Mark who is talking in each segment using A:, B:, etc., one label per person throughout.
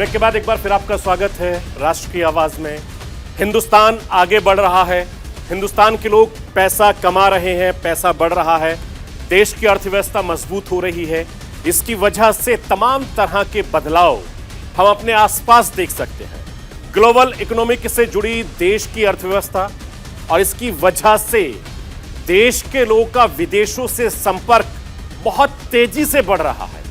A: Break के बाद एक बार फिर आपका स्वागत है राष्ट्र की आवाज में। हिंदुस्तान आगे बढ़ रहा है, हिंदुस्तान के लोग पैसा कमा रहे हैं, पैसा बढ़ रहा है, देश की अर्थव्यवस्था मजबूत हो रही है। इसकी वजह से तमाम तरह के बदलाव हम अपने आसपास देख सकते हैं। ग्लोबल इकोनॉमिक से जुड़ी देश की अर्थव्यवस्था और इसकी वजह से देश के लोगों का विदेशों से संपर्क बहुत तेजी से बढ़ रहा है।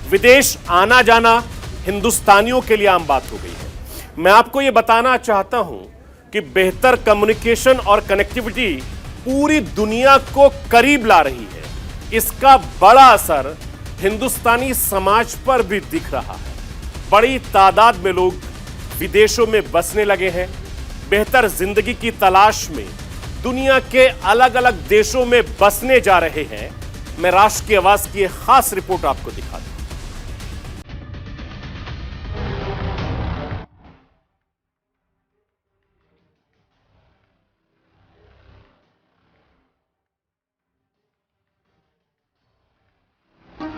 A: विदेश आना जाना हिंदुस्तानियों के लिए आम बात हो गई है। मैं आपको यह बताना चाहता हूं कि बेहतर कम्युनिकेशन और कनेक्टिविटी पूरी दुनिया को करीब ला रही है। इसका बड़ा असर हिंदुस्तानी समाज पर भी दिख रहा है। बड़ी तादाद में लोग विदेशों में बसने लगे हैं। बेहतर जिंदगी की तलाश में दुनिया के अलग अलग देशों में बसने जा रहे हैं। मैं राष्ट्र की आवाज की एक खास रिपोर्ट आपको दिखा दूं।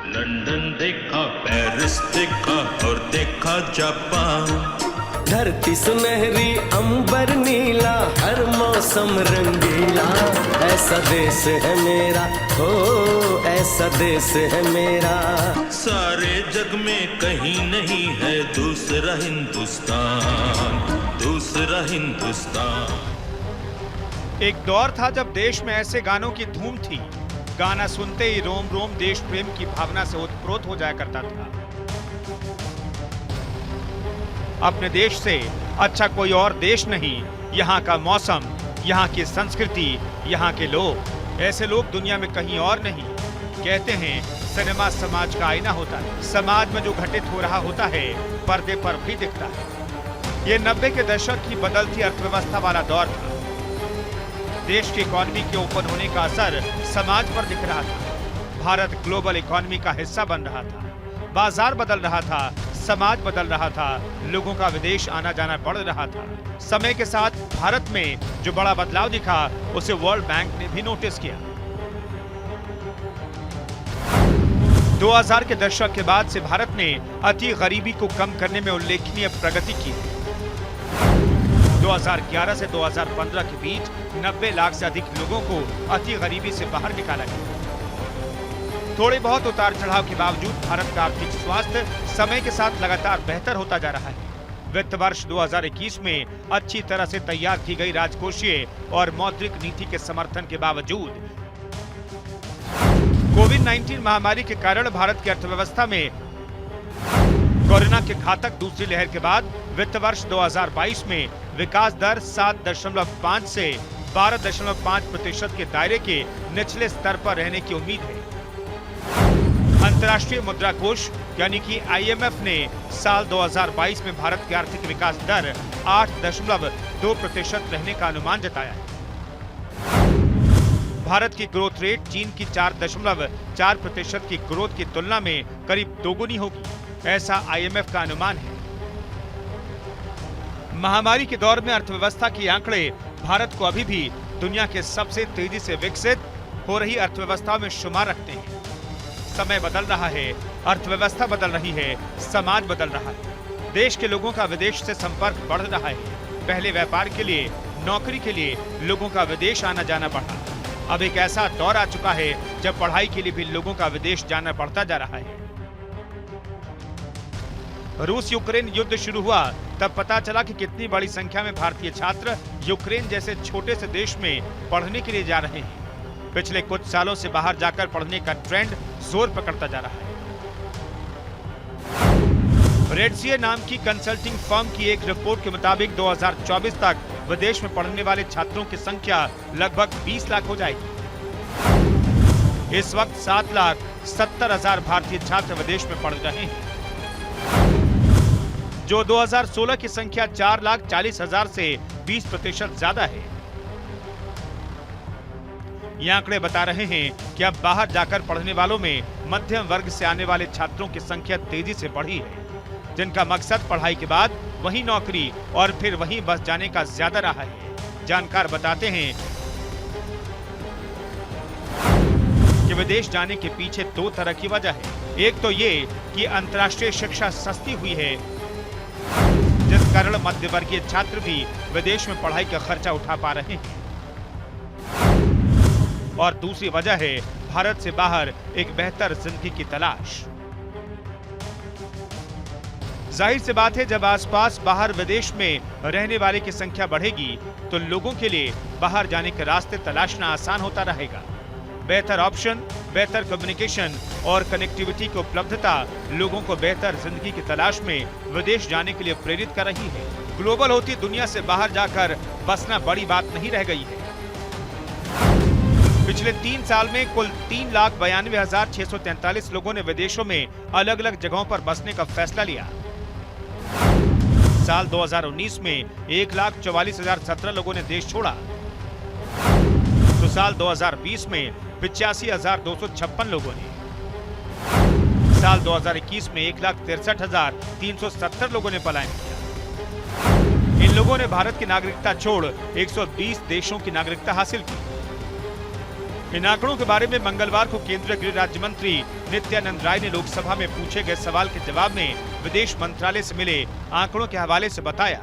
B: लंदन देखा, पेरिस देखा और देखा जापान।
C: धरती सुनहरी अंबर नीला, हर मौसम रंगीला। ऐसा देश है मेरा, हो ऐसा देश है मेरा।
B: सारे जग में कहीं नहीं है दूसरा हिंदुस्तान, दूसरा हिंदुस्तान।
D: एक दौर था जब देश में ऐसे गानों की धूम थी, गाना सुनते ही रोम रोम देश प्रेम की भावना से ओतप्रोत हो जाया करता था। अपने देश से अच्छा कोई और देश नहीं। यहाँ का मौसम, यहाँ की संस्कृति, यहाँ के लोग, ऐसे लोग दुनिया में कहीं और नहीं। कहते हैं सिनेमा समाज का आईना होता है। समाज में जो घटित हो रहा होता है पर्दे पर भी दिखता है। ये 90 के दशक की बदलती अर्थव्यवस्था वाला दौर था। देश की इकोनॉमी के ओपन होने का असर समाज पर दिख रहा था। भारत ग्लोबल इकोनॉमी का हिस्सा बन रहा था। बाजार बदल रहा था, समाज बदल रहा था, लोगों का विदेश आना जाना बढ़ रहा था। समय के साथ भारत में जो बड़ा बदलाव दिखा उसे वर्ल्ड बैंक ने भी नोटिस किया। 2000 के दशक के बाद से भारत ने अति गरीबी को कम करने में उल्लेखनीय प्रगति की। 2011 से 2015 के बीच 90 लाख से अधिक लोगों को अति गरीबी से बाहर निकाला गया। थोड़े बहुत उतार चढ़ाव के बावजूद भारत का आर्थिक स्वास्थ्य समय के साथ लगातार बेहतर होता जा रहा है। वित्त वर्ष 2021 में अच्छी तरह से तैयार की गई राजकोषीय और मौद्रिक नीति के समर्थन के बावजूद कोविड-19 महामारी के कारण भारत की अर्थव्यवस्था में कोरोना के घातक दूसरी लहर के बाद वित्त वर्ष 2022 में विकास दर 7.5 से 12.5% के दायरे के निचले स्तर पर रहने की उम्मीद है। अंतर्राष्ट्रीय मुद्रा कोष यानी कि IMF ने साल 2022 में भारत की आर्थिक विकास दर 8.2% रहने का अनुमान जताया है। भारत की ग्रोथ रेट चीन की 4.4% की ग्रोथ की तुलना में करीब दोगुनी होगी, ऐसा IMF का अनुमान है। महामारी के दौर में अर्थव्यवस्था के आंकड़े भारत को अभी भी दुनिया के सबसे तेजी से विकसित हो रही अर्थव्यवस्था में शुमार रखते हैं। समय बदल रहा है, अर्थव्यवस्था बदल रही है, समाज बदल रहा है। देश के लोगों का विदेश से संपर्क बढ़ रहा है। पहले व्यापार के लिए, नौकरी के लिए लोगों का विदेश आना जाना बढ़ा। अब एक ऐसा दौर आ चुका है जब पढ़ाई के लिए भी लोगों का विदेश जाना पड़ता जा रहा है। रूस यूक्रेन युद्ध शुरू हुआ तब पता चला कि कितनी बड़ी संख्या में भारतीय छात्र यूक्रेन जैसे छोटे से देश में पढ़ने के लिए जा रहे हैं। पिछले कुछ सालों से बाहर जाकर पढ़ने का ट्रेंड जोर पकड़ता जा रहा है। रेडसीए नाम की कंसल्टिंग फर्म की एक रिपोर्ट के मुताबिक 2024 तक विदेश में पढ़ने वाले छात्रों की संख्या लगभग 20 लाख हो जाएगी। इस वक्त 7,70,000 भारतीय छात्र विदेश में पढ़ रहे हैं, जो 2016 की संख्या 4,40,000 से 20% ज्यादा है। ये आंकड़े बता रहे हैं कि अब बाहर जाकर पढ़ने वालों में मध्यम वर्ग से आने वाले छात्रों की संख्या तेजी से बढ़ी है, जिनका मकसद पढ़ाई के बाद वहीं नौकरी और फिर वहीं बस जाने का ज्यादा रहा है। जानकार बताते हैं कि विदेश जाने के पीछे दो तरह की वजह है। एक तो ये कि अंतर्राष्ट्रीय शिक्षा सस्ती हुई है जिस कारण मध्यवर्गीय छात्र भी विदेश में पढ़ाई का खर्चा उठा पा रहे हैं। और दूसरी वजह है भारत से बाहर एक बेहतर जिंदगी की तलाश। जाहिर सी बात है, जब आसपास बाहर विदेश में रहने वाले की संख्या बढ़ेगी तो लोगों के लिए बाहर जाने के रास्ते तलाशना आसान होता रहेगा। बेहतर ऑप्शन, बेहतर कम्युनिकेशन और कनेक्टिविटी की उपलब्धता लोगों को बेहतर जिंदगी की तलाश में विदेश जाने के लिए प्रेरित कर रही है। ग्लोबल होती दुनिया से बाहर जाकर बसना बड़ी बात नहीं रह गई है। पिछले 3 साल में कुल 3,92,643 लोगों ने विदेशों में अलग अलग जगहों पर बसने का फैसला लिया। साल 2019 में 1,44,017 लोगों ने देश छोड़ा, तो साल 2020 में 85,256 लोगों ने, साल 2021 में 1,63,370 लोगों ने पलायन किया। इन लोगों ने भारत की नागरिकता छोड़ 120 देशों की नागरिकता हासिल की। इन आंकड़ों के बारे में मंगलवार को केंद्रीय गृह राज्य मंत्री नित्यानंद राय ने लोकसभा में पूछे गए सवाल के जवाब में विदेश मंत्रालय से मिले आंकड़ों के हवाले से बताया,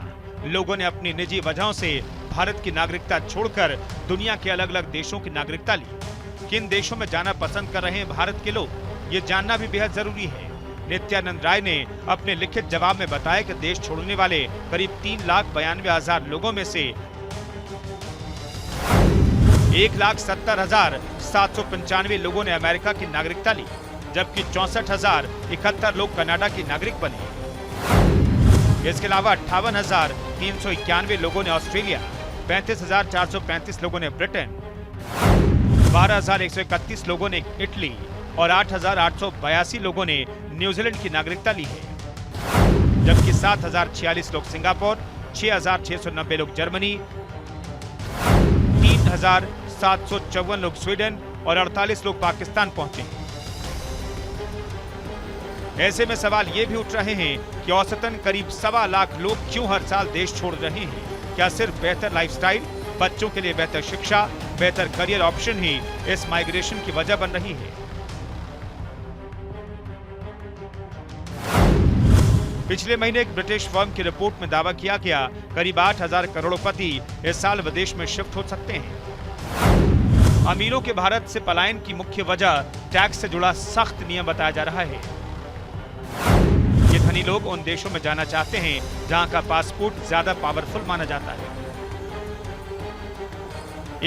D: लोगों ने अपनी निजी वजहों से भारत की नागरिकता छोड़कर दुनिया के अलग अलग देशों की नागरिकता ली। किन देशों में जाना पसंद कर रहे हैं भारत के लोग, ये जानना भी बेहद जरूरी है। नित्यानंद राय ने अपने लिखित जवाब में बताया कि देश छोड़ने वाले करीब 3,92,000 लोगों में से 1,70,795 लोगों ने अमेरिका की नागरिकता ली, जबकि 64,071 लोग कनाडा के नागरिक बने। इसके अलावा 58,391 लोगों ने ऑस्ट्रेलिया, 35,435 लोगों ने ब्रिटेन, 12,131 लोगों ने इटली और 8,882 लोगों ने न्यूजीलैंड की नागरिकता ली है, जबकि 7,046 लोग सिंगापुर, 6,690 लोग जर्मनी, 3,754 लोग स्वीडन और 48 लोग पाकिस्तान पहुंचे। ऐसे में सवाल ये भी उठ रहे हैं कि औसतन करीब 1.25 लाख लोग क्यों हर साल देश छोड़ रहे हैं। क्या सिर्फ बेहतर लाइफस्टाइल, बच्चों के लिए बेहतर शिक्षा, बेहतर करियर ऑप्शन ही इस माइग्रेशन की वजह बन रही है? पिछले महीने एक ब्रिटिश फर्म की रिपोर्ट में दावा किया गया करीब 8,000 करोड़पति इस साल विदेश में शिफ्ट हो सकते हैं। अमीरों के भारत से पलायन की मुख्य वजह टैक्स से जुड़ा सख्त नियम बताया जा रहा है। ये धनी लोग उन देशों में जाना चाहते हैं जहां का पासपोर्ट ज्यादा पावरफुल माना जाता है।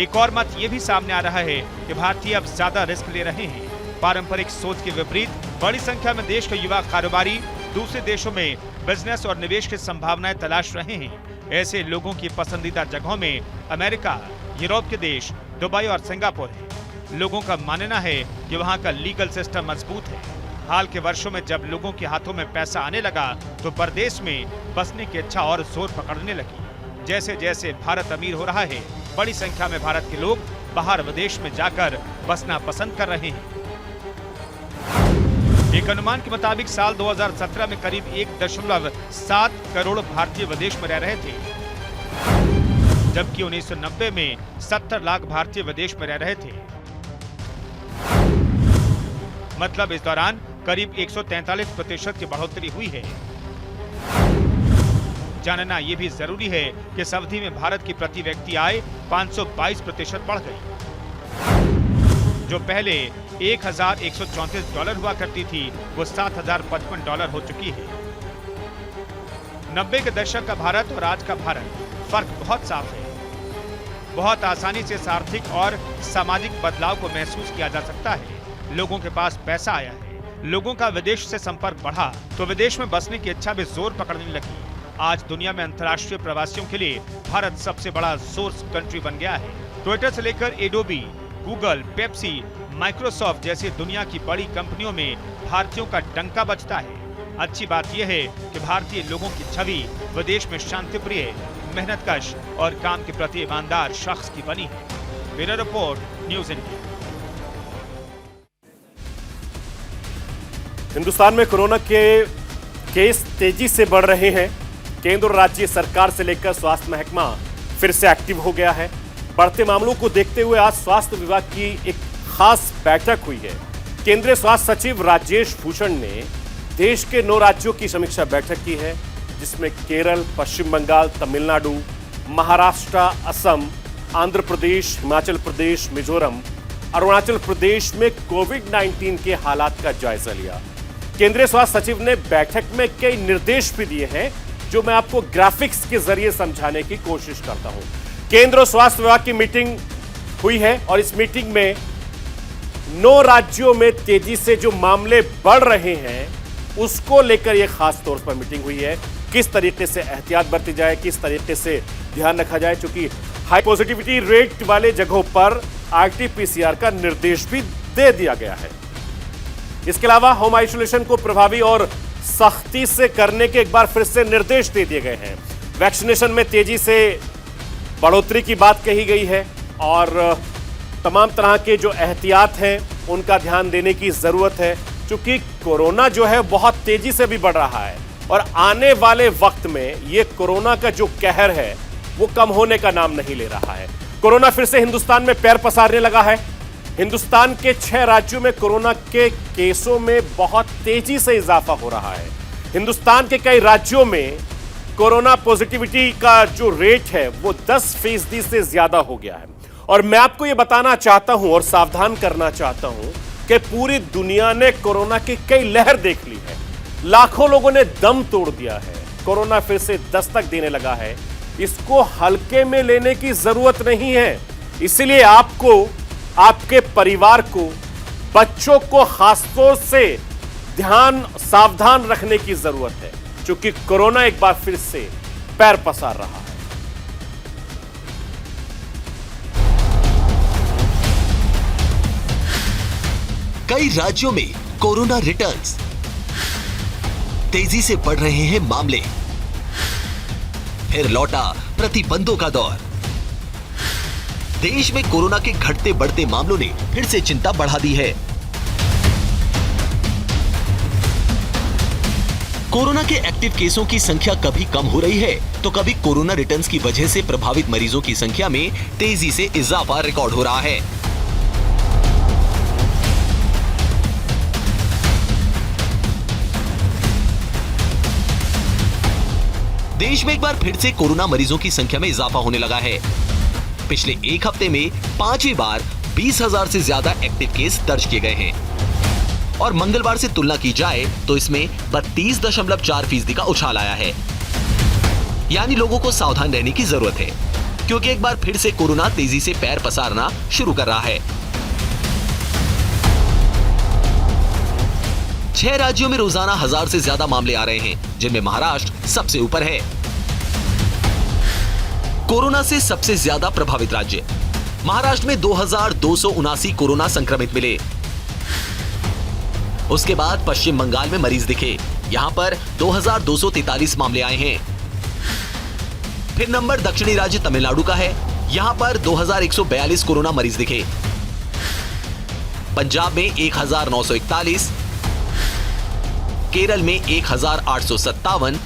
D: एक और मत ये भी सामने आ रहा है कि भारतीय अब ज्यादा रिस्क ले रहे हैं। पारंपरिक सोच के विपरीत बड़ी संख्या में देश के युवा कारोबारी दूसरे देशों में बिजनेस और निवेश की संभावनाएं तलाश रहे हैं। ऐसे लोगों की पसंदीदा जगहों में अमेरिका, यूरोप के देश, दुबई और सिंगापुर है। लोगों का मानना है कि वहां का लीगल सिस्टम मजबूत है। हाल के वर्षों में जब लोगों के हाथों में पैसा आने लगा तो परदेश में बसने की इच्छा और जोर पकड़ने लगी। जैसे जैसे भारत अमीर हो रहा है, बड़ी संख्या में भारत के लोग बाहर विदेश में जाकर बसना पसंद कर रहे हैं। एक अनुमान के मुताबिक साल 2017 में करीब 1.7 करोड़ भारतीय विदेश में रह रहे थे, जबकि 1990 में 70 लाख भारतीय विदेश में रह रहे थे। मतलब इस दौरान करीब 143% की बढ़ोतरी हुई है। जानना यह भी जरूरी है कि इस अवधि में भारत की प्रति व्यक्ति आय 522% बढ़ गई, जो पहले $1,134 हुआ करती थी, वो $7,055 हो चुकी है। 90 के दशक का भारत और आज का भारत फर्क बहुत साफ है। बहुत आसानी से इस आर्थिक और सामाजिक बदलाव को महसूस किया जा सकता है। लोगों के पास पैसा आया है, लोगों का विदेश से संपर्क बढ़ा तो विदेश में बसने की इच्छा भी जोर पकड़ने लगी। आज दुनिया में अंतर्राष्ट्रीय प्रवासियों के लिए भारत सबसे बड़ा सोर्स कंट्री बन गया है। ट्विटर से लेकर एडोबी, गूगल, पेप्सी, माइक्रोसॉफ्ट जैसी दुनिया की बड़ी कंपनियों में भारतीयों का डंका बजता है। अच्छी बात यह है कि भारतीय लोगों की छवि विदेश में शांतिप्रिय, मेहनतकश और काम के प्रति ईमानदार शख्स की बनी है। Bureau report, news India.
A: Hindustan में कोरोना के केस तेजी से बढ़ रहे हैं। केंद्र और राज्य सरकार से लेकर स्वास्थ्य महकमा फिर से एक्टिव हो गया है। बढ़ते मामलों को देखते हुए आज स्वास्थ्य विभाग की एक खास बैठक हुई है। केंद्रीय स्वास्थ्य सचिव राजेश भूषण ने देश के 9 राज्यों की समीक्षा बैठक की है। जिसमें केरल, पश्चिम बंगाल, तमिलनाडु, महाराष्ट्र, असम, आंध्र प्रदेश, हिमाचल प्रदेश, मिजोरम, अरुणाचल प्रदेश में कोविड-19 के हालात का जायजा लिया। केंद्रीय स्वास्थ्य सचिव ने बैठक में कई निर्देश भी दिए हैं जो मैं आपको ग्राफिक्स के जरिए समझाने की कोशिश करता हूं। केंद्र और स्वास्थ्य विभाग की मीटिंग हुई है और इस मीटिंग में 9 राज्यों में तेजी से जो मामले बढ़ रहे हैं उसको लेकर यह खास तौर पर मीटिंग हुई है। किस तरीके से एहतियात बरती जाए, किस तरीके से ध्यान रखा जाए, क्योंकि हाई पॉजिटिविटी रेट वाले जगहों पर आरटी-पीसीआर का निर्देश भी दे दिया गया है। इसके अलावा होम आइसोलेशन को प्रभावी और सख्ती से करने के एक बार फिर से निर्देश दे दिए गए हैं। वैक्सीनेशन में तेजी से बढ़ोतरी की बात कही गई है और तमाम तरह के जो एहतियात हैं उनका ध्यान देने की जरूरत है, क्योंकि कोरोना जो है बहुत तेजी से भी बढ़ रहा है और आने वाले वक्त में ये कोरोना का जो कहर है वो कम होने का नाम नहीं ले रहा है। कोरोना फिर से हिंदुस्तान में पैर पसारने लगा है। हिंदुस्तान के 6 राज्यों में कोरोना के केसों में बहुत तेजी से इजाफा हो रहा है। हिंदुस्तान के कई राज्यों में कोरोना पॉजिटिविटी का जो रेट है वो 10% से ज्यादा हो गया है। और मैं आपको ये बताना चाहता हूं और सावधान करना चाहता हूं कि पूरी दुनिया ने कोरोना की कई लहर देख ली है। लाखों लोगों ने दम तोड़ दिया है। कोरोना फिर से दस्तक देने लगा है। इसको हल्के में लेने की जरूरत नहीं है। इसलिए आपको, आपके परिवार को, बच्चों को खासतौर से सावधान रखने की जरूरत है, क्योंकि कोरोना एक बार फिर से पैर पसार रहा है।
E: कई राज्यों में कोरोना रिटर्न्स, तेजी से बढ़ रहे हैं मामले, फिर लौटा प्रतिबंधों का दौर। देश में कोरोना के घटते बढ़ते मामलों ने फिर से चिंता बढ़ा दी है। कोरोना के एक्टिव केसों की संख्या कभी कम हो रही है तो कभी कोरोना रिटर्न्स की वजह से प्रभावित मरीजों की संख्या में तेजी से इजाफा रिकॉर्ड हो रहा है। देश में एक बार फिर से कोरोना मरीजों की संख्या में इजाफा होने लगा है। पिछले एक हफ्ते में 5वीं बार 20,000 से ज्यादा एक्टिव केस दर्ज किए गए हैं और मंगलवार से तुलना की जाए तो इसमें 32.4% का उछाल आया है। यानी लोगों को सावधान रहने की जरूरत है, क्योंकि एक बार फिर से कोरोना तेजी से पैर पसारना शुरू कर रहा है। 6 राज्यों में रोजाना 1000 से ज्यादा मामले आ रहे हैं, जिनमें महाराष्ट्र सबसे ऊपर है। कोरोना से सबसे ज्यादा प्रभावित राज्य महाराष्ट्र में 2279 कोरोना संक्रमित मिले। उसके बाद पश्चिम बंगाल में मरीज दिखे, यहां पर 2243 मामले आए हैं। फिर नंबर दक्षिणी राज्य तमिलनाडु का है, यहां पर 2142 कोरोना मरीज दिखे। पंजाब में 1941, केरल में 1857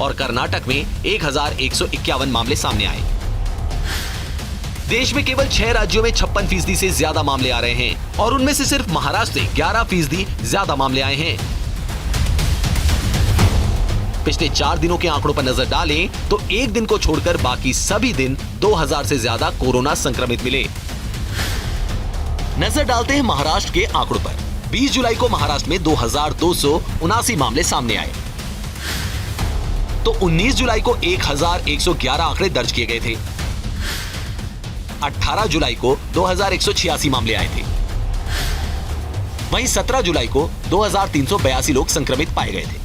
E: और कर्नाटक में 1151 मामले सामने आए। देश में केवल 6 राज्यों में 56% से ज्यादा मामले आ रहे हैं और उनमें से सिर्फ महाराष्ट्र से 11% ज्यादा मामले आए हैं। पिछले 4 दिनों के आंकड़ों पर नजर डालें तो एक दिन को छोड़कर बाकी सभी दिन 2000 से ज्यादा कोरोना संक्रमित मिले। नजर डालते हैं महाराष्ट्र के आंकड़ों पर। 20 जुलाई को महाराष्ट्र में 2279 मामले सामने आए, तो 19 जुलाई को 1111 आंकड़े दर्ज किए गए थे। 18 जुलाई को 2186 मामले आए थे। वहीं 17 जुलाई को 2382 लोग संक्रमित पाए गए थे।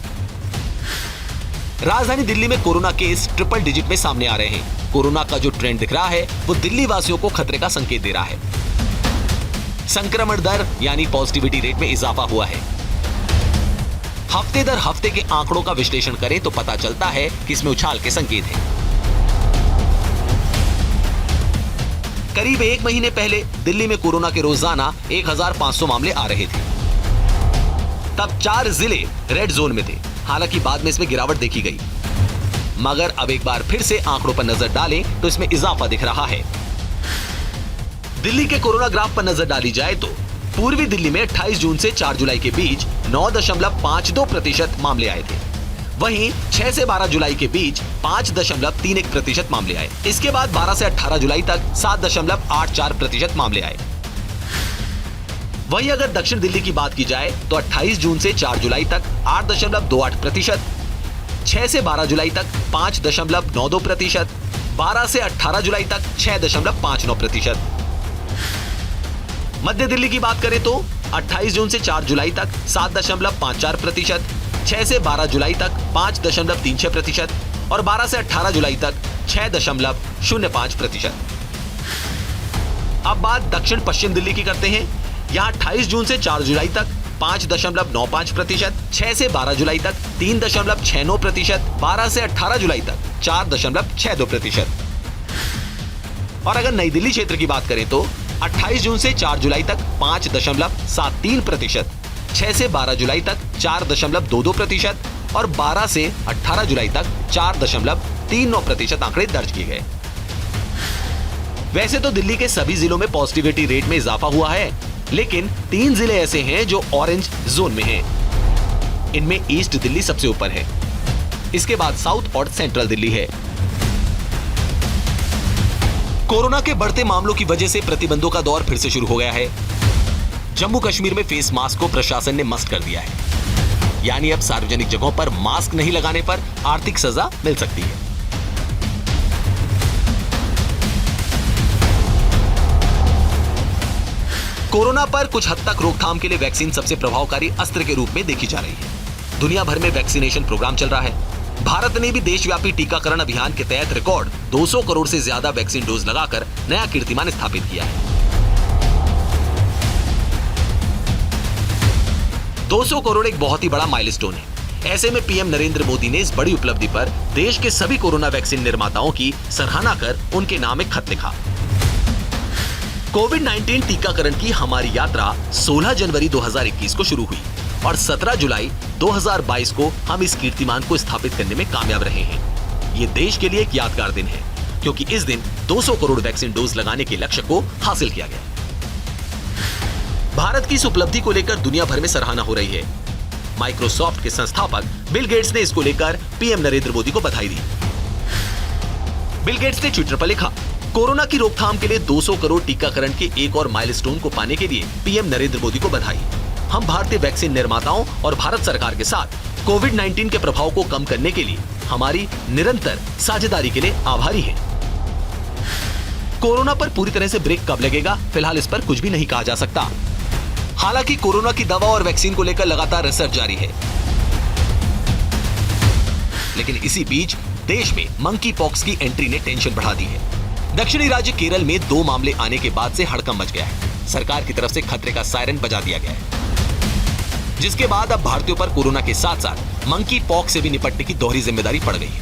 E: राजधानी दिल्ली में कोरोना केस ट्रिपल डिजिट में सामने आ रहे हैं। कोरोना का जो ट्रेंड दिख रहा है वो दिल्ली वासियों को खतरे का संकेत दे रहा है। संक्रमण दर यानी पॉजिटिविटी रेट में इजाफा हुआ है। हफ्ते दर हफ्ते के आंकड़ों का विश्लेषण करें तो पता चलता है कि इसमें उछाल के संकेत हैं। करीब 1 महीने पहले दिल्ली में कोरोना के रोजाना 1500 मामले आ रहे थे। तब 4 जिले रेड जोन में थे। हालांकि बाद में इसमें गिरावट देखी गई, मगर अब एक बार फिर से आंकड़ों पर नजर डालें तो इसमें इजाफा दिख रहा है। दिल्ली के कोरोना ग्राफ पर नजर डाली जाए तो पूर्वी दिल्ली में 28 जून से 4 जुलाई के बीच 9.52% मामले आए थे। वहीं 6 से 12 जुलाई के बीच 5.31% मामले आए। इसके बाद 12 से 18 जुलाई तक 7.84% मामले आए। वहीं अगर दक्षिण दिल्ली की बात की जाए तो 28 जून से 4 जुलाई तक 8.28%, 6 से 12 जुलाई तक 5.92%, 12 से 18 जुलाई तक 6.59%। मध्य दिल्ली की बात करें तो 28 जून से 4 जुलाई तक 7.54%, 6 से 12 जुलाई तक 5.36% और 12 से 18 जुलाई तक 6.05%। अब बात दक्षिण पश्चिम दिल्ली की करते हैं। यहाँ 28 जून से 4 जुलाई तक 5.95%, 6 से 12 जुलाई तक 3.69%, 12 से 18 जुलाई तक 4.62%। और अगर नई दिल्ली क्षेत्र की बात करें तो 28 जून से 4 जुलाई तक 5.73%, 6 से 12 जुलाई तक 4.22% और 12 से 18 जुलाई तक 4.39% आंकड़े दर्ज किए गए। वैसे तो दिल्ली के सभी जिलों में पॉजिटिविटी रेट में इजाफा हुआ है, लेकिन 3 जिले ऐसे हैं जो ऑरेंज जोन में हैं। इनमें ईस्ट दिल्ली सबसे ऊपर है, इसके बाद साउथ और सेंट्रल दिल्ली है। कोरोना के बढ़ते मामलों की वजह से प्रतिबंधों का दौर फिर से शुरू हो गया है। जम्मू कश्मीर में फेस मास्क को प्रशासन ने मस्त कर दिया है, यानी अब सार्वजनिक जगहों पर मास्क नहीं लगाने पर आर्थिक सजा मिल सकती है। कोरोना पर कुछ हद तक रोकथाम के लिए वैक्सीन सबसे प्रभावकारी अस्त्र के रूप में देखी जा रही है। दुनिया भर में वैक्सीनेशन प्रोग्राम चल रहा है। भारत ने भी देशव्यापी टीकाकरण अभियान के तहत रिकॉर्ड 200 करोड़ से ज्यादा वैक्सीन डोज लगाकर नया कीर्तिमान स्थापित किया है। 200 करोड़ एक बहुत ही बड़ा माइलस्टोन है। ऐसे में पीएम नरेंद्र मोदी ने इस बड़ी उपलब्धि पर देश के सभी कोरोना वैक्सीन निर्माताओं की सराहना कर उनके नाम एक खत लिखा। कोविड-19 टीकाकरण की हमारी यात्रा 16 जनवरी 2021 को शुरू हुई और 17 जुलाई 2022 को हम इस कीर्तिमान को स्थापित करने में कामयाब रहे हैं। ये देश के लिए एक यादगार दिन है, क्योंकि इस दिन 200 करोड़ वैक्सीन डोज लगाने के लक्ष्य को हासिल किया गया। भारत की इस उपलब्धि को लेकर दुनिया भर में सराहना हो रही है। माइक्रोसॉफ्ट के संस्थापक बिल गेट्स ने इसको लेकर पीएम नरेंद्र मोदी को बधाई दी। बिल गेट्स ने ट्विटर पर लिखा, कोरोना की रोकथाम के लिए 200 करोड़ टीकाकरण के एक और माइलस्टोन को पाने के लिए पीएम नरेंद्र मोदी को बधाई। हम भारतीय वैक्सीन निर्माताओं और भारत सरकार के साथ कोविड-19 के प्रभाव को कम करने के लिए हमारी निरंतर साझेदारी के लिए आभारी हैं। कोरोना पर पूरी तरह से ब्रेक कब लगेगा, फिलहाल इस पर कुछ भी नहीं कहा जा सकता। हालांकि कोरोना की दवा और वैक्सीन को लेकर लगातार रिसर्च जारी है। लेकिन इसी बीच देश में मंकी पॉक्स की एंट्री ने टेंशन बढ़ा दी है। दक्षिणी राज्य केरल में 2 मामले आने के बाद से हड़कंप मच गया है। सरकार की तरफ से खतरे का सायरन बजा दिया गया है, जिसके बाद अब भारतीयों पर कोरोना के साथ साथ मंकी पॉक्स से भी निपटने की दोहरी जिम्मेदारी पड़ गई है।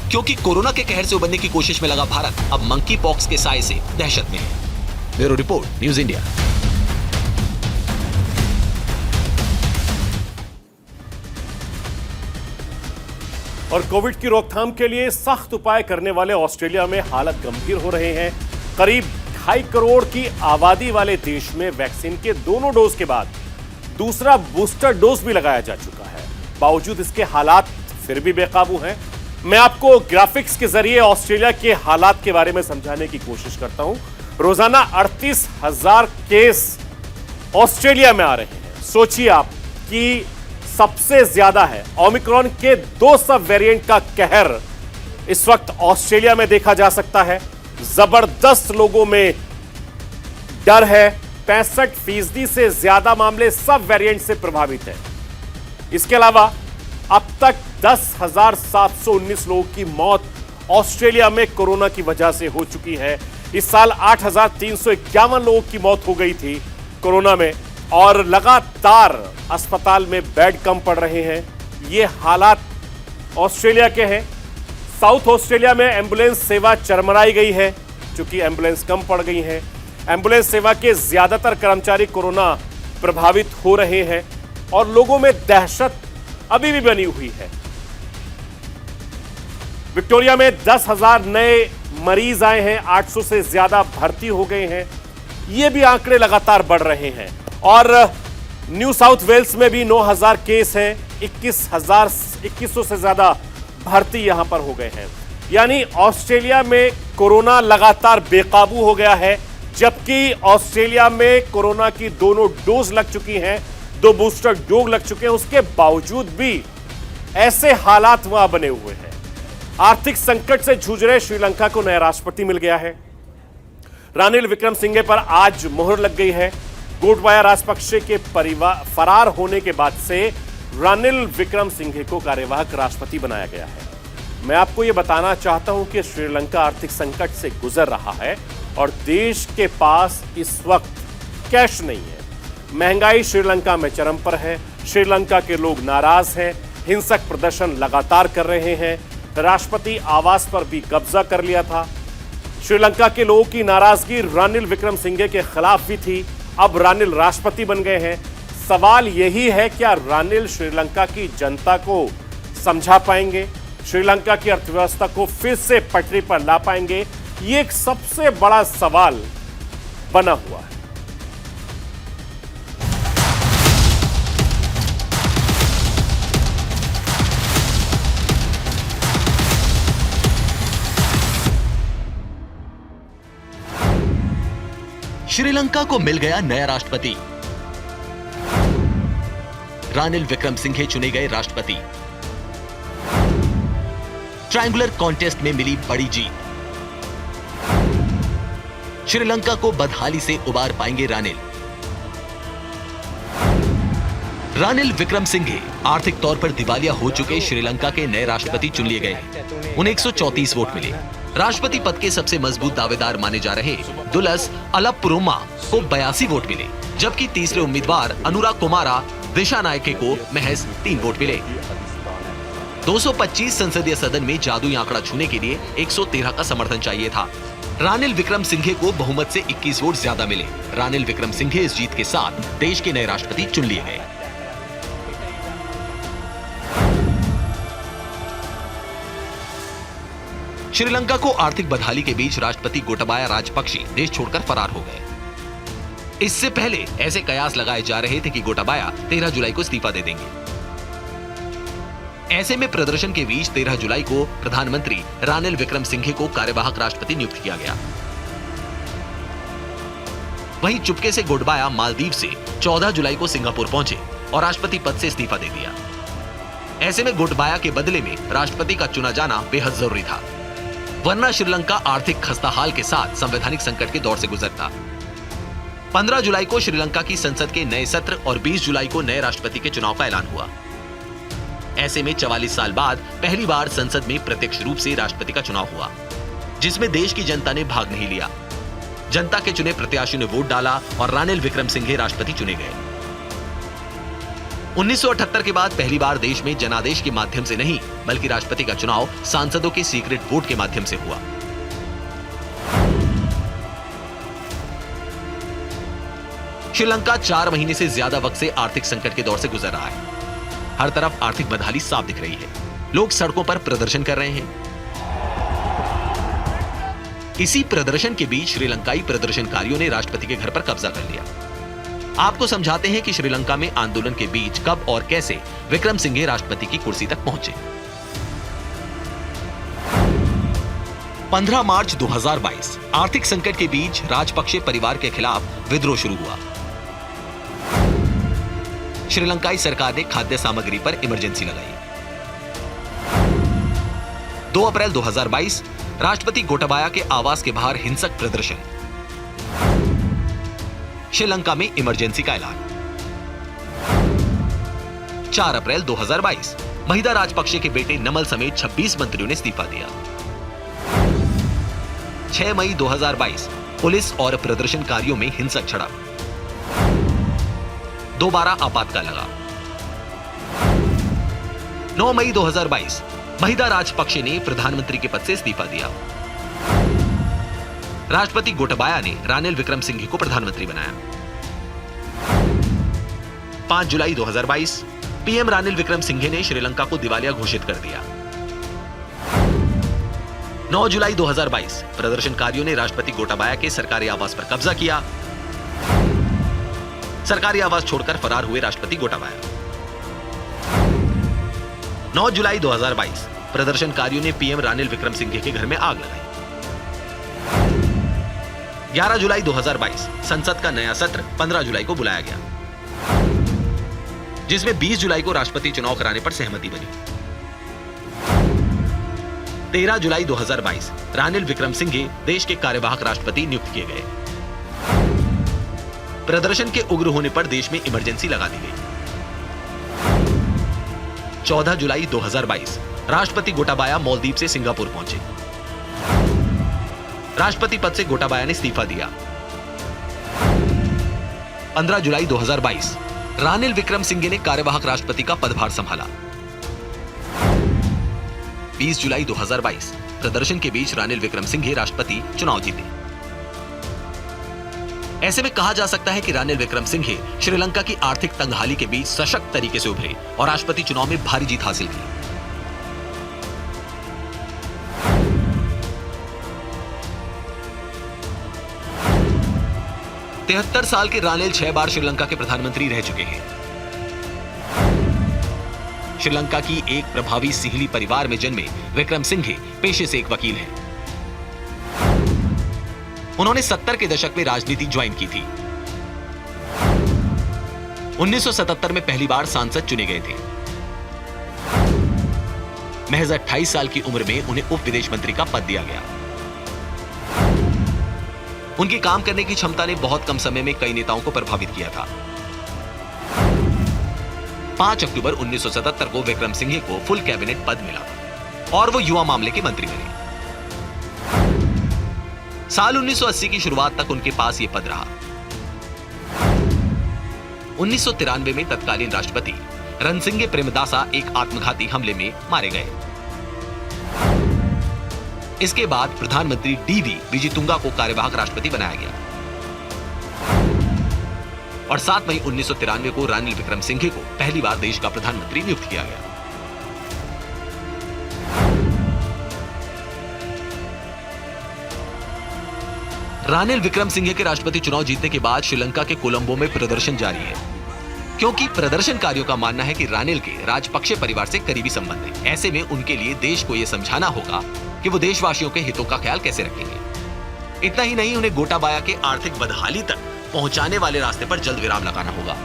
E: क्योंकि कोरोना के कहर से उबरने की कोशिश में लगा भारत अब मंकी पॉक्स के साए से दहशत में है। Bureau report, news India.
A: और कोविड की रोकथाम के लिए सख्त उपाय करने वाले ऑस्ट्रेलिया में हालत गंभीर हो रहे हैं। करीब 2.5 करोड़ की आबादी वाले देश में वैक्सीन के दोनों डोज के बाद दूसरा बूस्टर डोज भी लगाया जा चुका है। बावजूद इसके हालात फिर भी बेकाबू हैं। मैं आपको ग्राफिक्स के जरिए ऑस्ट्रेलिया के हालात के बारे में समझाने की कोशिश करता हूं। रोजाना 38,000 केस ऑस्ट्रेलिया में आ रहे हैं। सोचिए आप कि सबसे ज्यादा है ओमिक्रॉन के 2 सब वेरिएंट का कहर इस वक्त ऑस्ट्रेलिया में देखा जा सकता है। जबरदस्त लोगों में डर है। 65% से ज्यादा मामले सब वेरिएंट से प्रभावित हैं। इसके अलावा अब तक 10,719 लोगों की मौत ऑस्ट्रेलिया में कोरोना की वजह से हो चुकी है। इस साल 8,351 लोगों की मौत हो गई थी कोरोना में और लगातार अस्पताल में बेड कम पड़ रहे हैं। ये हालात ऑस्ट्रेलिया के हैं। साउथ ऑस्ट्रेलिया में एम्बुलेंस सेवा चरमराई गई है, क्योंकि एम्बुलेंस कम पड़ गई हैं। एम्बुलेंस सेवा के ज्यादातर कर्मचारी कोरोना प्रभावित हो रहे हैं और लोगों में दहशत अभी भी बनी हुई है। विक्टोरिया में 10,000 नए मरीज आए हैं, 800 से ज्यादा भर्ती हो गए हैं। ये भी आंकड़े लगातार बढ़ रहे हैं और न्यू साउथ वेल्स में भी 9,000 केस हैं, 2100 से ज्यादा भर्ती यहां पर हो गए हैं। यानी ऑस्ट्रेलिया में कोरोना लगातार बेकाबू हो गया है, जबकि ऑस्ट्रेलिया में कोरोना की दोनों डोज लग चुकी हैं, 2 बूस्टर डोज लग चुके हैं, उसके बावजूद भी ऐसे हालात वहां बने हुए हैं। आर्थिक संकट से जूझ रहे श्रीलंका को नया राष्ट्रपति मिल गया है। रानिल विक्रमसिंघे पर आज मोहर लग गई है। गोटबाया राजपक्षे के परिवार फरार होने के बाद से रानिल विक्रमसिंघे को कार्यवाहक राष्ट्रपति बनाया गया है। मैं आपको यह बताना चाहता हूं कि श्रीलंका आर्थिक संकट से गुजर रहा है और देश के पास इस वक्त कैश नहीं है। महंगाई श्रीलंका में चरम पर है। श्रीलंका के लोग नाराज हैं, हिंसक प्रदर्शन लगातार कर रहे हैं। राष्ट्रपति आवास पर भी कब्जा कर लिया था। श्रीलंका के लोगों की नाराजगी रानिल विक्रमसिंघे के खिलाफ भी थी। अब रानिल राष्ट्रपति बन गए हैं। सवाल यही है, क्या रानिल श्रीलंका की जनता को समझा पाएंगे, श्रीलंका की अर्थव्यवस्था को फिर से पटरी पर ला पाएंगे? ये एक सबसे बड़ा सवाल बना हुआ है।
E: श्रीलंका को मिल गया नया राष्ट्रपति। रानिल विक्रमसिंघे चुने गए राष्ट्रपति। ट्रायंगुलर कॉन्टेस्ट में मिली बड़ी जीत। श्रीलंका को बदहाली से उबार पाएंगे रानिल। रानिल विक्रमसिंघे आर्थिक तौर पर दिवालिया हो चुके श्रीलंका के नए राष्ट्रपति चुन लिए गए। उन्हें 134 वोट मिले। राष्ट्रपति पद के सबसे मजबूत दावेदार माने जा रहे दुलस अलपुरुमा को 82 वोट मिले, जबकि तीसरे उम्मीदवार अनुराग कुमारा दिशानायके को महज 3 वोट मिले। 225 संसदीय सदन में जादुई आंकड़ा छूने के लिए 113 का समर्थन चाहिए था। रानिल विक्रमसिंघे को बहुमत से 21 वोट ज्यादा मिले। रानिल विक्रमसिंघे इस जीत के साथ देश के नए राष्ट्रपति चुन लिए गए। श्रीलंका को आर्थिक बदहाली के बीच राष्ट्रपति गोटाबाया राजपक्षे देश छोड़कर फरार हो गए। इससे पहले ऐसे कयास लगाए जा रहे थे कि गोटाबाया 13 जुलाई को इस्तीफा दे देंगे। ऐसे में प्रदर्शन के बीच 13 जुलाई को प्रधानमंत्री रानिल विक्रमसिंघे को कार्यवाहक राष्ट्रपति नियुक्त किया गया। वहीं चुपके से गोटबाया मालदीव से 14 जुलाई को सिंगापुर पहुंचे और राष्ट्रपति पद से इस्तीफा दे दिया। ऐसे में गोटबाया के बदले में राष्ट्रपति का चुना जाना बेहद जरूरी था, वरना श्रीलंका आर्थिक खस्ताहाल के साथ संवैधानिक संकट के दौर से गुजरता। 15 जुलाई को श्रीलंका की संसद के नए सत्र और 20 जुलाई को नए राष्ट्रपति के चुनाव का ऐलान हुआ। ऐसे में 44 साल बाद पहली बार संसद में प्रत्यक्ष रूप से राष्ट्रपति का चुनाव हुआ, जिसमें देश की जनता ने भाग नहीं लिया। जनता के चुने प्रत्याशियों ने वोट डाला और रानिल विक्रमसिंघे राष्ट्रपति चुने गए। 1978 के बाद पहली बार देश में जनादेश के माध्यम से नहीं, बल्कि राष्ट्रपति का चुनाव सांसदों के सीक्रेट वोट के माध्यम से हुआ। श्रीलंका 4 महीने से ज्यादा वक्त से आर्थिक संकट के दौर से गुजर रहा है। हर तरफ आर्थिक बदहाली साफ दिख रही है। लोग सड़कों पर प्रदर्शन कर रहे हैं। इसी प्रदर्शन के बीच श्रीलंकाई प्रदर्शनकारियों ने राष्ट्रपति के घर पर कब्जा कर लिया। आपको समझाते हैं कि श्रीलंका में आंदोलन के बीच कब और कैसे विक्रमसिंघे राष्ट्रपति की कुर्सी तक पहुंचे। 15 मार्च 2022 आर्थिक संकट के बीच राजपक्षे परिवार के खिलाफ विद्रोह शुरू हुआ। श्रीलंकाई सरकार ने खाद्य सामग्री पर इमरजेंसी लगाई। 2 अप्रैल 2022 राष्ट्रपति गोटाबाया के आवास के बाहर हिंसक प्रदर्शन। श्रीलंका में इमरजेंसी का ऐलान। 4 अप्रैल 2022 महिंदा राजपक्षे के बेटे नमल समेत 26 मंत्रियों ने इस्तीफा दिया। 6 मई 2022 पुलिस और प्रदर्शनकारियों में हिंसक झड़प। दोबारा आपातकाल लगा। 9 मई 2022 महिंदा राजपक्षे ने प्रधानमंत्री के पद से इस्तीफा दिया। राष्ट्रपति गोटाबाया ने रानिल विक्रमसिंघे को प्रधानमंत्री बनाया। 5 जुलाई 2022 पीएम रानिल विक्रमसिंघे ने श्रीलंका को दिवालिया घोषित कर दिया। 9 जुलाई 2022 प्रदर्शनकारियों ने राष्ट्रपति गोटाबाया के सरकारी आवास पर कब्जा किया। सरकारी आवास छोड़कर फरार हुए राष्ट्रपति गोटाबाया। 9 जुलाई 2022 प्रदर्शनकारियों ने पीएम रानिल विक्रमसिंघे के घर में आग लगाई। 11 जुलाई 2022 संसद का नया सत्र 15 जुलाई को बुलाया गया, जिसमें 20 जुलाई को राष्ट्रपति चुनाव कराने पर सहमति बनी। 13 जुलाई 2022 रानिल विक्रमसिंघे देश के कार्यवाहक राष्ट्रपति नियुक्त किए गए। प्रदर्शन के उग्र होने पर देश में इमरजेंसी लगा दी गई। 14 जुलाई 2022 राष्ट्रपति गोटाबाया मालदीव से सिंगापुर पहुंचे। राष्ट्रपति पद से गोटाबाया ने इस्तीफा दिया। 15 जुलाई 2022 रानिल विक्रमसिंघे ने कार्यवाहक राष्ट्रपति का पदभार संभाला। 20 जुलाई 2022 प्रदर्शन के बीच रानिल विक्रमसिंघे राष्ट्रपति चुनाव जीते। ऐसे में कहा जा सकता है कि रानिल विक्रमसिंघे श्रीलंका की आर्थिक तंगहाली के बीच सशक्त तरीके से उभरे और राष्ट्रपति चुनाव में भारी जीत हासिल की। तिहत्तर साल के रानिल 6 बार श्रीलंका के प्रधानमंत्री रह चुके हैं। श्रीलंका की एक प्रभावी सिंहली परिवार में जन्मे विक्रमसिंघे पेशे से एक वकील हैं। उन्होंने 70 के दशक में राजनीति ज्वाइन की थी। 1977 में पहली बार सांसद चुने गए थे। महज 28 साल की उम्र में उन्हें उप विदेश मंत्री का पद दिया गया। उनकी काम करने की क्षमता ने बहुत कम समय में कई नेताओं को प्रभावित किया था। 5 अक्टूबर 1977 को विक्रमसिंघे को फुल कैबिनेट पद मिला था और वो युवा मामले के मंत्री बने। साल 1980 की शुरुआत तक उनके पास ये पद रहा। 1993 में तत्कालीन राष्ट्रपति रणसिंघे प्रेमदासा एक आत्मघाती हमले में मारे गए। इसके बाद प्रधानमंत्री डीवी विजयतुंगा को कार्यवाहक राष्ट्रपति बनाया गया और 7 मई 1993 को रानिल विक्रमसिंघे को पहली बार देश का प्रधानमंत्री नियुक्त किया गया। रानिल विक्रमसिंघे के राष्ट्रपति चुनाव जीतने के बाद श्रीलंका के कोलंबो में प्रदर्शन जारी है, क्योंकि प्रदर्शनकारियों का मानना है कि रानिल के राजपक्षे परिवार से करीबी संबंध है। ऐसे में उनके लिए देश को यह समझाना होगा कि वो देशवासियों के हितों का ख्याल कैसे रखेंगे। इतना ही नहीं, उन्हें गोटाबाया के आर्थिक बदहाली तक पहुंचाने वाले रास्ते पर जल्द विराम लगाना होगा।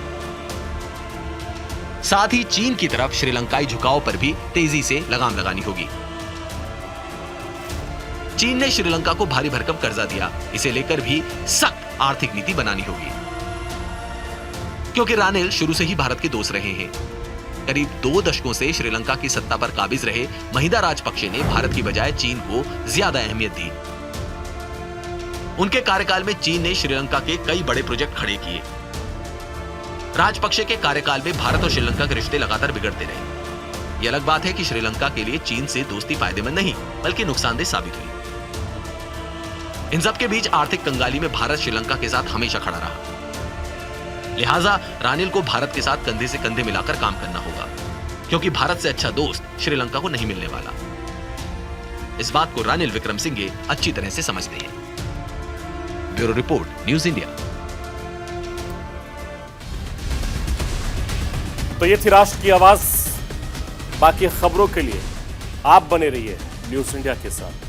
E: साथ ही चीन की तरफ श्रीलंकाई झुकाव पर भी तेजी से लगाम लगानी होगी। चीन ने श्रीलंका को भारी भरकम कर्जा दिया, इसे लेकर भी सख्त आर्थिक नीति बनानी होगी, क्योंकि रानिल शुरू से ही भारत के दोस्त रहे हैं। करीब 2 दशकों से श्रीलंका की सत्ता पर काबिज रहे महिंदा राजपक्षे ने भारत की बजाय चीन को ज्यादा अहमियत दी। उनके कार्यकाल में चीन ने श्रीलंका के कई बड़े प्रोजेक्ट खड़े किए। राजपक्षे के कार्यकाल में भारत और श्रीलंका के रिश्ते लगातार बिगड़ते रहे। यह अलग बात है कि श्रीलंका के लिए चीन से दोस्ती फायदेमंद नहीं बल्कि नुकसानदेह साबित हुई। इन सब के बीच आर्थिक कंगाली में भारत श्रीलंका के साथ हमेशा खड़ा रहा। लिहाजा रानिल को भारत के साथ कंधे से कंधे मिलाकर काम करना होगा, क्योंकि भारत से अच्छा दोस्त श्रीलंका को नहीं मिलने वाला। इस बात को रानिल विक्रमसिंघे अच्छी तरह से समझते हैं। Bureau report, news India.
A: तो ये थी राष्ट्र की आवाज। बाकी खबरों के लिए आप बने रहिए न्यूज इंडिया के साथ।